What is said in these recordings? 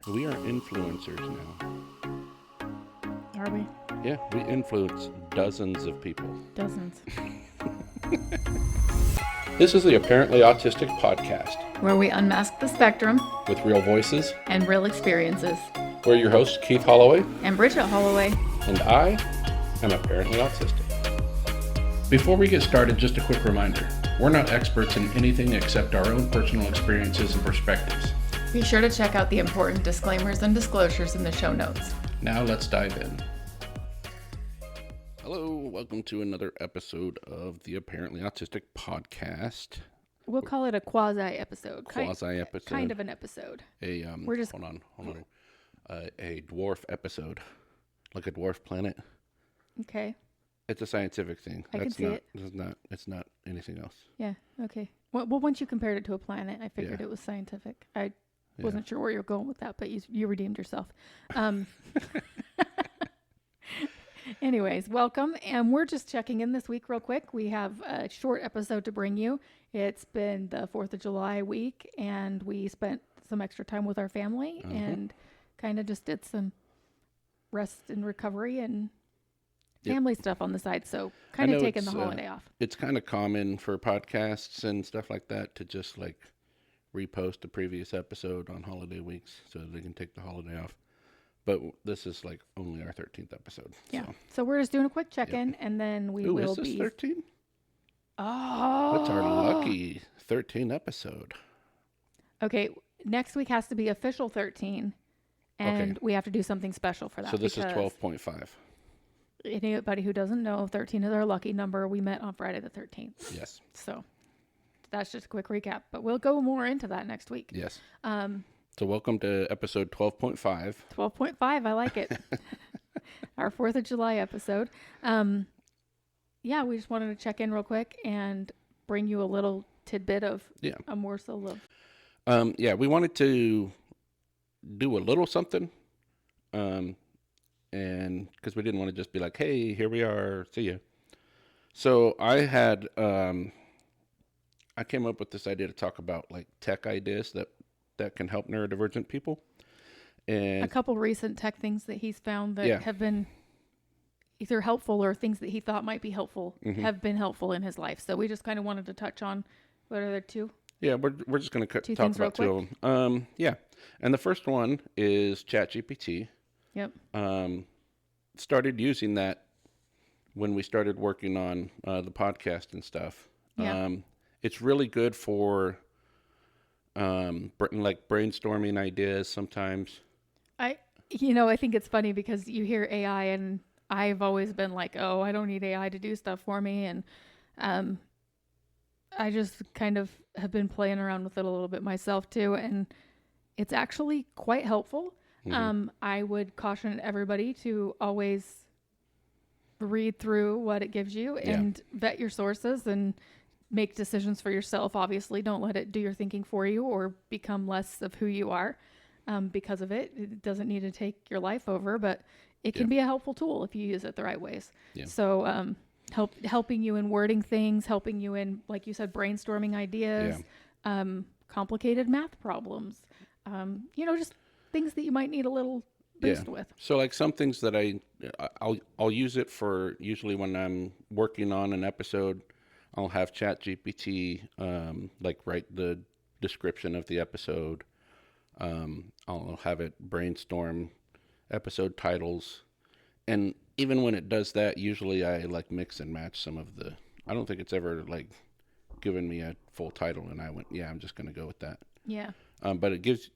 We are influencers now. Are we? Yeah, we influence dozens of people. Dozens. This is the Apparently Autistic podcast, Where we unmask the spectrum with real voices. and real experiences. We're your hosts, Keith Holloway, And Bridget Holloway. and I am apparently autistic. Before we get started, just a quick reminder. We're not experts in anything except our own personal experiences and perspectives. Be sure to check out the important disclaimers and disclosures in the show notes. Now let's dive in. Hello, welcome to another episode of the Apparently Autistic podcast. We'll call it a quasi-episode. Quasi-episode. Kind of an episode. Hold on. A dwarf episode, like a dwarf planet. Okay. It's a scientific thing. I can see it. It's not anything else. Yeah, okay. Well, once you compared it to a planet, I figured it was scientific. I wasn't sure where you were going with that, but you redeemed yourself. Anyways, welcome. And we're just checking in this week real quick. We have a short episode to bring you. It's been the 4th of July week, and we spent some extra time with our family and kind of just did some rest and recovery and family stuff on the side. So kind of taking the holiday off. It's kind of common for podcasts and stuff like that to just like repost a previous episode on holiday weeks so they can take the holiday off. But this is like only our 13th episode. Yeah. So we're just doing a quick check-in and then we will be... Is this 13? Oh. That's our lucky 13 episode. Okay. Next week has to be official 13. And we have to do something special for that. So this is 12.5. Anybody who doesn't know, 13 is our lucky number. We met on Friday the 13th. Yes. So that's just a quick recap, but we'll go more into that next week. Yes. So welcome to episode 12.5. 12.5. I like it. Our 4th of July episode. Yeah, we just wanted to check in real quick and bring you a little tidbit of a morsel of. We wanted to do a little something. And because we didn't want to just be like, hey, here we are, see ya. So I came up with this idea to talk about like tech ideas that can help neurodivergent people. And a couple recent tech things that he's found that have been either helpful or things that he thought might be helpful have been helpful in his life. So we just kind of wanted to touch on, what are there two? Yeah, we're just going to talk about two of them. And the first one is ChatGPT. Yep. Started using that when we started working on the podcast and stuff. Yeah. It's really good for like brainstorming ideas sometimes. I think it's funny because you hear AI and I've always been like, oh, I don't need AI to do stuff for me. And I just kind of have been playing around with it a little bit myself too. And it's actually quite helpful. I would caution everybody to always read through what it gives you and vet your sources and make decisions for yourself. Obviously, don't let it do your thinking for you or become less of who you are because of it. It doesn't need to take your life over, but it can be a helpful tool if you use it the right ways. Yeah. So helping you in wording things, helping you in, like you said, brainstorming ideas, complicated math problems, just things that you might need a little boost with. So like some things that I'll use it for usually when I'm working on an episode. I'll have ChatGPT like write the description of the episode. I'll have it brainstorm episode titles. And even when it does that, usually I like mix and match some of I don't think it's ever like given me a full title and I went, I'm just going to go with that. Yeah. But it gives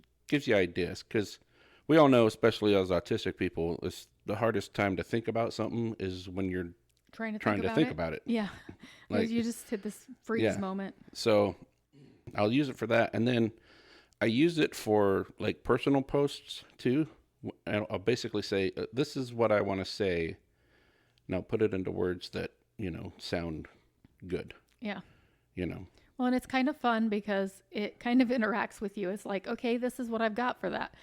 you ideas because we all know, especially as autistic people, it's the hardest time to think about something is when you're trying to think about it. Yeah. Like, you just hit this freeze moment. So I'll use it for that. And then I use it for like personal posts too. I'll basically say, this is what I want to say. Now put it into words that, sound good. Yeah. Well, and it's kind of fun because it kind of interacts with you. It's like, okay, this is what I've got for that.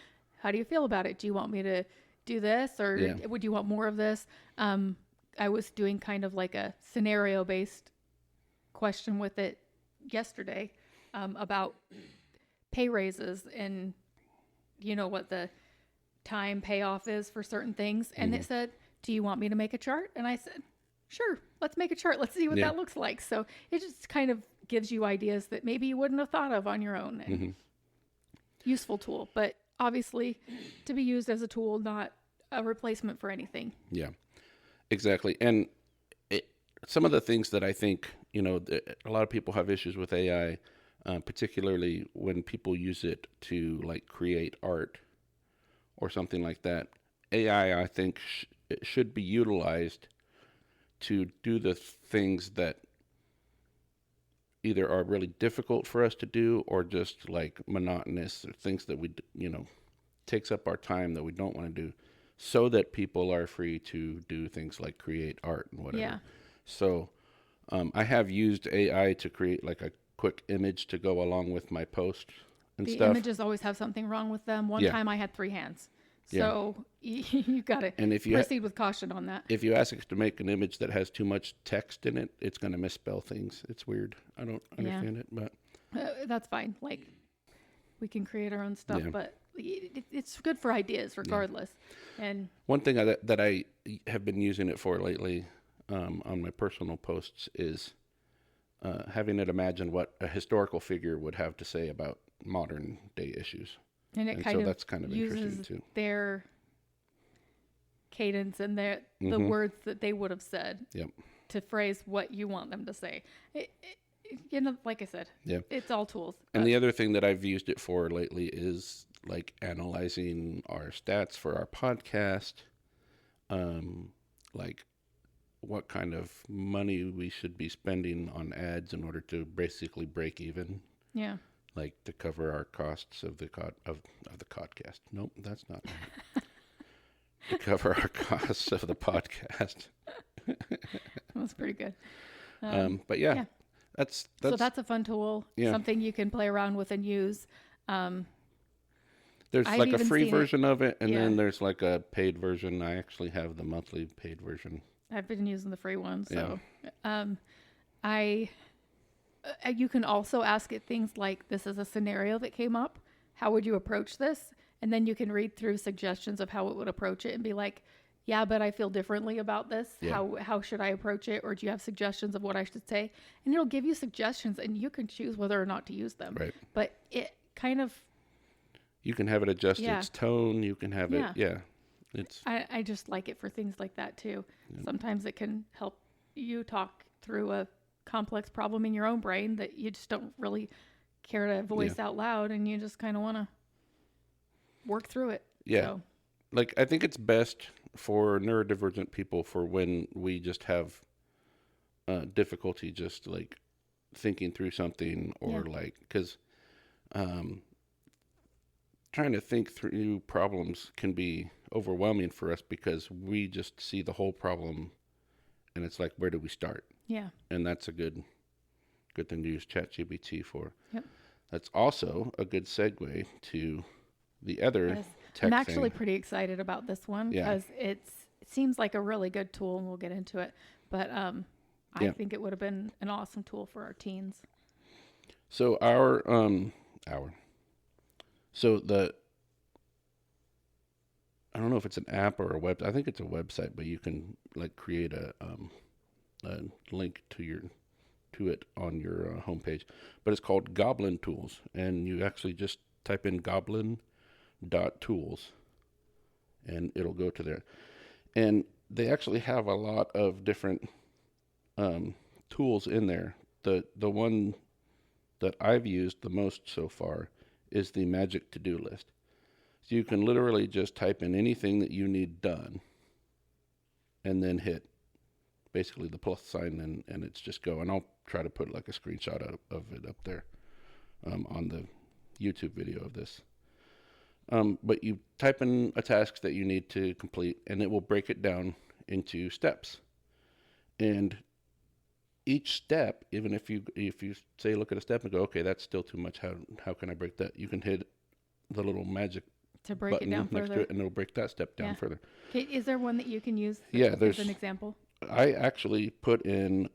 How do you feel about it? Do you want me to do this or would you want more of this? I was doing kind of like a scenario-based question with it yesterday about pay raises and what the time payoff is for certain things. And it said, do you want me to make a chart? And I said, sure, let's make a chart. Let's see what that looks like. So it just kind of gives you ideas that maybe you wouldn't have thought of on your own. And useful tool, but obviously to be used as a tool, not a replacement for anything. Yeah, exactly. And some of the things that I think, a lot of people have issues with AI, particularly when people use it to like create art or something like that. AI, I think, it should be utilized to do the things that either are really difficult for us to do or just like monotonous, or things that we, takes up our time that we don't want to do, so that people are free to do things like create art and whatever. Yeah. So I have used AI to create like a quick image to go along with my post and The stuff. images always have something wrong with them. One time I had 3 hands. So you got to proceed with caution on that. If you ask it to make an image that has too much text in it, it's going to misspell things. It's weird. I don't understand it, but that's fine. Like, we can create our own stuff, but it's good for ideas regardless. And one thing that I have been using it for lately on my personal posts is having it imagine what a historical figure would have to say about modern day issues. And so that's kind of interesting uses too. Their cadence and the words that they would have said to phrase what you want them to say. Like I said, it's all tools. And the other thing that I've used it for lately is like analyzing our stats for our podcast, like what kind of money we should be spending on ads in order to basically break even. Yeah. Like to cover our costs of the podcast. Nope, that's not right. To cover our costs of the podcast. That's pretty good. But yeah, that's so that's a fun tool. Yeah. Something you can play around with and use. There's like a free version of it, and then there's like a paid version. I actually have the monthly paid version. I've been using the free one, so you can also ask it things like, this is a scenario that came up. How would you approach this? And then you can read through suggestions of how it would approach it and be like, yeah, but I feel differently about this. Yeah. How should I approach it? Or do you have suggestions of what I should say? And it'll give you suggestions and you can choose whether or not to use them. Right. But it kind of... You can have it adjust its tone. You can have it... I just like it for things like that too. Yeah. Sometimes it can help you talk through a complex problem in your own brain that you just don't really care to voice out loud, and you just kind of want to work through it. Yeah. So. Like, I think it's best for neurodivergent people for when we just have difficulty just like thinking through something, or like, because trying to think through problems can be overwhelming for us because we just see the whole problem and it's like, where do we start? Yeah. And that's a good thing to use ChatGPT for. Yep. That's also a good segue to the other tech I'm actually thing. Pretty excited about this one because it seems like a really good tool, and we'll get into it. But I think it would have been an awesome tool for our teens. So I don't know if it's an app or a web. I think it's a website, but you can like create a link to it on your homepage. But it's called Goblin Tools, and you actually just type in goblin.tools, and it'll go to there. And they actually have a lot of different tools in there. The one that I've used the most so far is the Magic to-do list. So you can literally just type in anything that you need done and then hit basically the plus sign, and it's just go. And I'll try to put like a screenshot of it up there on the YouTube video of this. But you type in a task that you need to complete, and it will break it down into steps. And each step, even if you say look at a step and go, okay, that's still too much. How can I break that? You can hit the little magic to break it down next further, to it, and it'll break that step down further. Okay, is there one that you can use? There's as an example. I actually put in.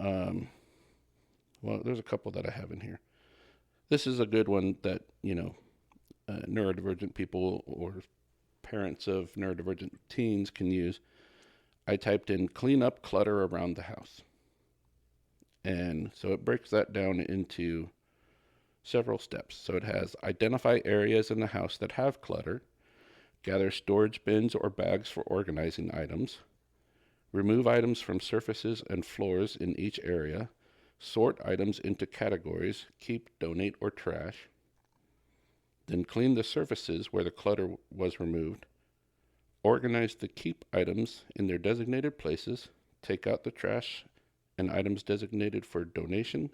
There's a couple that I have in here. This is a good one that neurodivergent people or parents of neurodivergent teens can use. I typed in clean up clutter around the house. And so it breaks that down into several steps. So it has identify areas in the house that have clutter, gather storage bins or bags for organizing items, remove items from surfaces and floors in each area, sort items into categories, keep, donate, or trash, then clean the surfaces where the clutter was removed, organize the keep items in their designated places, take out the trash and items designated for donation,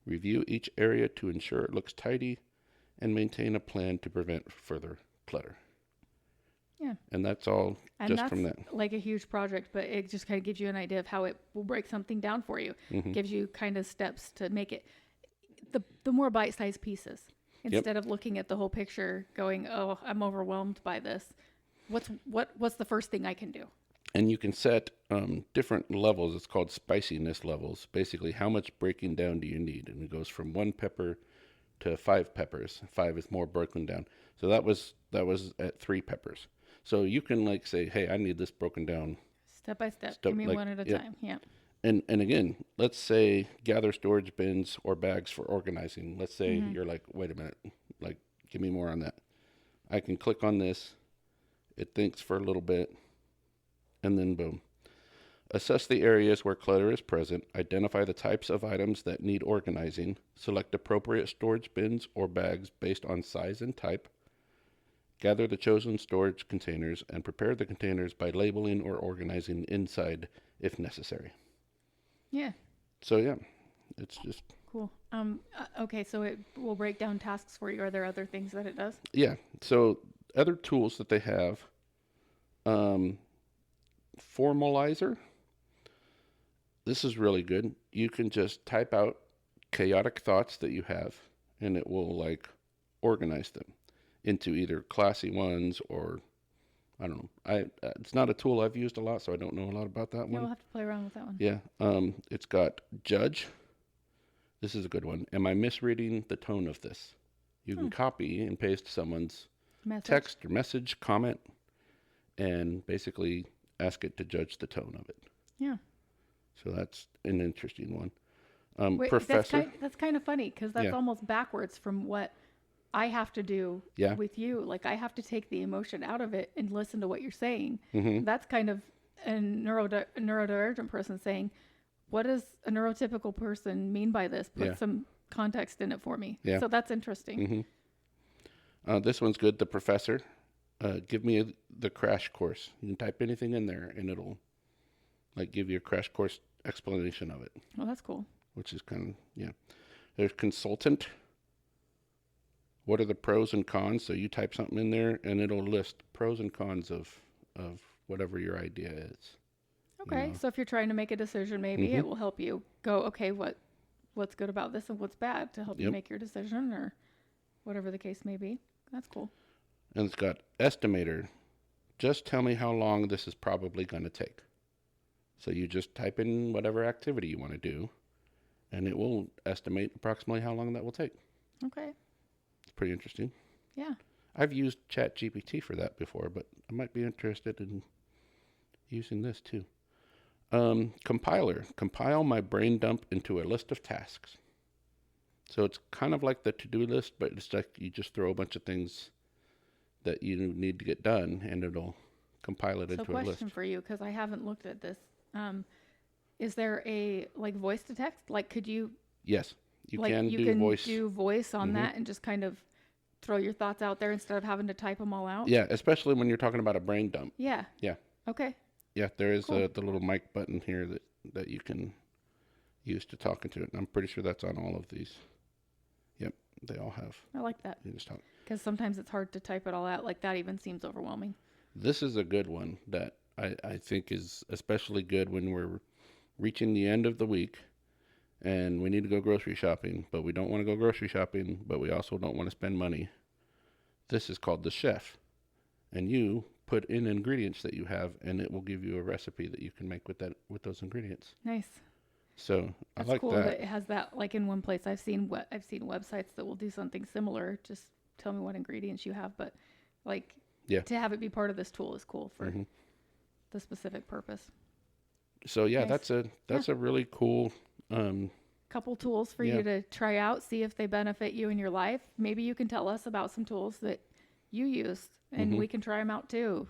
review each area to ensure it looks tidy, and maintain a plan to prevent further clutter. Yeah. And that's all And just that's from that. like a huge project, but it just kind of gives you an idea of how it will break something down for you. Gives you kind of steps to make it the more bite-sized pieces. Instead of looking at the whole picture going, oh, I'm overwhelmed by this. What's the first thing I can do? And you can set different levels. It's called spiciness levels. Basically, how much breaking down do you need? And it goes from 1 pepper to 5 peppers. 5 is more broken down. So that was at 3 peppers. So you can like say, hey, I need this broken down Step by step. Give me one at a time. Yeah. And again, let's say gather storage bins or bags for organizing. Let's say you're like, wait a minute, like give me more on that. I can click on this. It thinks for a little bit, and then boom. Assess the areas where clutter is present. Identify the types of items that need organizing. Select appropriate storage bins or bags based on size and type. Gather the chosen storage containers and prepare the containers by labeling or organizing inside if necessary. Yeah. So yeah, it's just cool. Okay, so it will break down tasks for you. Are there other things that it does? yeah. So other tools that they have, Formalizer. This is really good. You can just type out chaotic thoughts that you have, and it will like organize them into either classy ones or I don't know. It's not a tool I've used a lot, so I don't know a lot about that Yeah, one. we'll have to play around with that one. Yeah. It's got judge. This is a good one. Am I misreading the tone of this? You can copy and paste someone's text or message, comment, and basically ask it to judge the tone of it. Yeah. So that's an interesting one. Wait, Professor. that's kind of funny because that's almost backwards from what I have to do with you. Like I have to take the emotion out of it and listen to what you're saying. That's kind of a neurodivergent person saying, what does a neurotypical person mean by this? Put some context in it for me. Yeah. So that's interesting. This one's good. The professor. Give me the crash course. You can type anything in there and it'll like give you a crash course explanation of it. Well, that's cool. Which is kind of, There's consultant. What are the pros and cons? So you type something in there and it'll list pros and cons of whatever your idea is. Okay. So if you're trying to make a decision, maybe it will help you go, okay, what's good about this and what's bad to help you make your decision or whatever the case may be. That's cool. And it's got estimator. Just tell me how long this is probably going to take. So you just type in whatever activity you want to do, and it will estimate approximately how long that will take. Okay. It's pretty interesting. Yeah. I've used ChatGPT for that before, but I might be interested in using this too. Compiler. Compile my brain dump into a list of tasks. So it's kind of like the to-do list, but it's like you just throw a bunch of things that you need to get done, and it'll compile it into a list. So question for you, because I haven't looked at this. Is there a like voice to text? Like, could you? Yes, you like, can you do can voice. do voice on that and just kind of throw your thoughts out there instead of having to type them all out. Yeah, especially when you're talking about a brain dump. Yeah. Yeah. Okay. Yeah, there is Cool. the little mic button here that you can use to talk into it. And I'm pretty sure that's on all of these. Yep, they all have. I like that. You just talk. Because sometimes it's hard to type it all out. Like that even seems overwhelming. This is a good one that I think is especially good when we're reaching the end of the week and we need to go grocery shopping, but we don't want to go grocery shopping, but we also don't want to spend money. This is called the chef. And you put in ingredients that you have, and it will give you a recipe that you can make with those ingredients. Nice. So That's I like cool that. that it has that like in one place. I've seen websites that will do something similar, just tell me what ingredients you have, but like Yeah. to have it be part of this tool is cool for the specific purpose. So yeah, Nice. that's a really cool. Couple tools for Yeah. you to try out, see if they benefit you in your life. Maybe you can tell us about some tools that you use, and we can try them out too.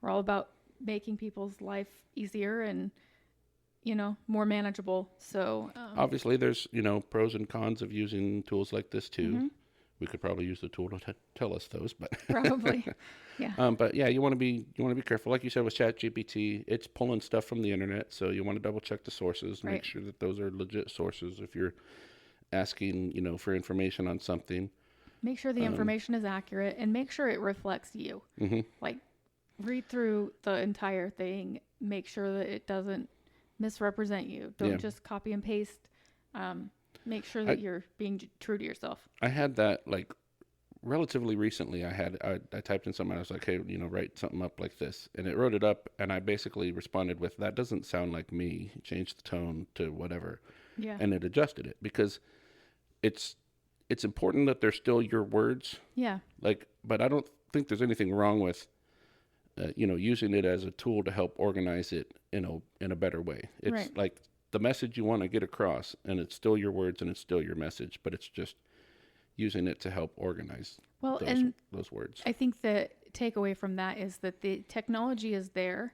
We're all about making people's life easier and, you know, more manageable. So Obviously, there's pros and cons of using tools like this too. We could probably use the tool to tell us those, but probably, yeah. but yeah, you want to be careful. Like you said with ChatGPT, it's pulling stuff from the internet, so you want to double check the sources, Right. make sure that those are legit sources. If you're asking, for information on something, Make sure the information is accurate and make sure it reflects you. Like read through the entire thing, make sure that it doesn't misrepresent you. Don't just copy and paste. Make sure that you're being true to yourself. I had that like relatively recently. I typed in something. I was like, hey, write something up like this, and it wrote it up, and I basically responded with, that doesn't sound like me. Changed the tone to whatever, Yeah. and it adjusted it because it's important that they're still your words. Yeah. Like, but I don't think there's anything wrong with using it as a tool to help organize it in a better way. It's Right. like the message you want to get across, and it's still your words and it's still your message, but it's just using it to help organize those words. I think the takeaway from that is that the technology is there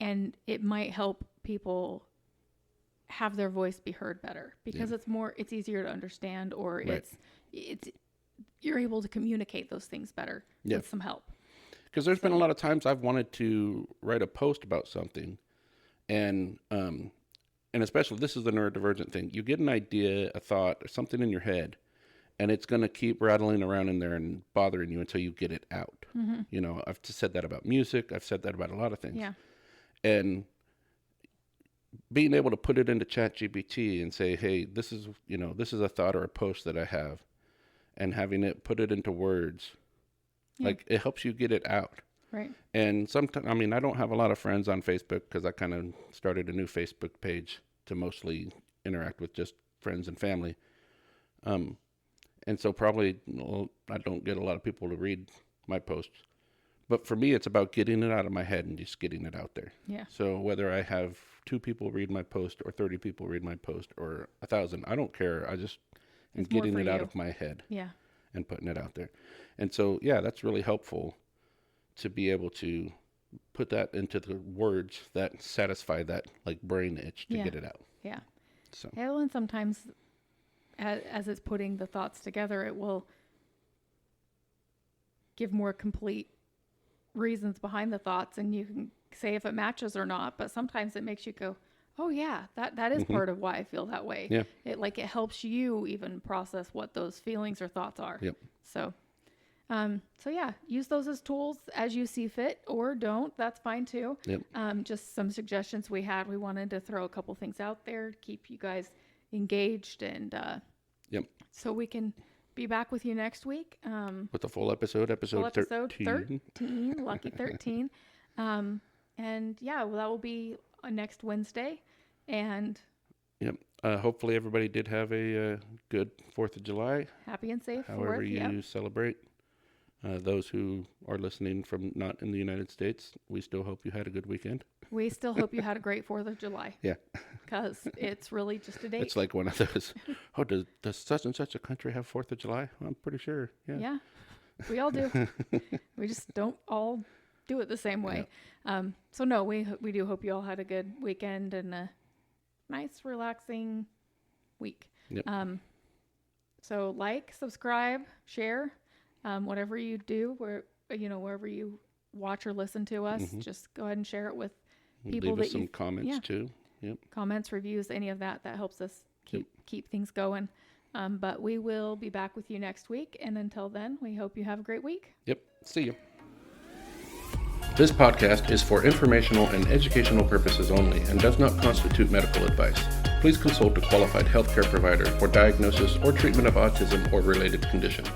and it might help people have their voice be heard better because it's easier to understand, or Right. it's you're able to communicate those things better with some help. Because there's been a lot of times I've wanted to write a post about something, and especially this is the neurodivergent thing. You get an idea, a thought, or something in your head, and it's going to keep rattling around in there and bothering you until you get it out. I've said that about music. I've said that about a lot of things. Yeah. And being able to put it into ChatGPT and say, hey, this is a thought or a post that I have, and having it put it into words, like it helps you get it out. Right. And sometimes, I don't have a lot of friends on Facebook because I kind of started a new Facebook page to mostly interact with just friends and family. And so probably I don't get a lot of people to read my posts. But for me, it's about getting it out of my head and just getting it out there. Yeah. So whether I have 2 people read my post or 30 people read my post or 1,000, I don't care. I just am getting it out of my head. Yeah. And putting it out there. And so, yeah, that's really helpful to be able to put that into the words that satisfy that like brain itch to get it out. Yeah. So. Yeah, and sometimes as it's putting the thoughts together, it will give more complete reasons behind the thoughts, and you can say if it matches or not, but sometimes it makes you go, oh yeah, that is part of why I feel that way. Yeah. It helps you even process what those feelings or thoughts are. Yep. So yeah, use those as tools as you see fit, or don't. That's fine too. Yep. Just some suggestions we had. We wanted to throw a couple things out there to keep you guys engaged, and so we can be back with you next week. With the full episode 13. 13, lucky 13. And yeah, well, that will be next Wednesday. And Yep. Hopefully everybody did have a good 4th of July. Happy and safe. However you celebrate. Those who are listening from not in the United States, we still hope you had a good weekend. We still hope you had a great 4th of July. Yeah. Because it's really just a date. It's like one of those, does such and such a country have 4th of July? Well, I'm pretty sure. Yeah. Yeah. We all do. We just don't all do it the same way. Yeah. So no, we do hope you all had a good weekend and a nice, relaxing week. Yep. So like, subscribe, share, whatever you do, wherever you watch or listen to us, just go ahead and share it with people. Leave us some comments too. Yep. Comments, reviews, any of that helps us keep things going. But we will be back with you next week. And until then, we hope you have a great week. Yep. See you. This podcast is for informational and educational purposes only and does not constitute medical advice. Please consult a qualified healthcare provider for diagnosis or treatment of autism or related condition.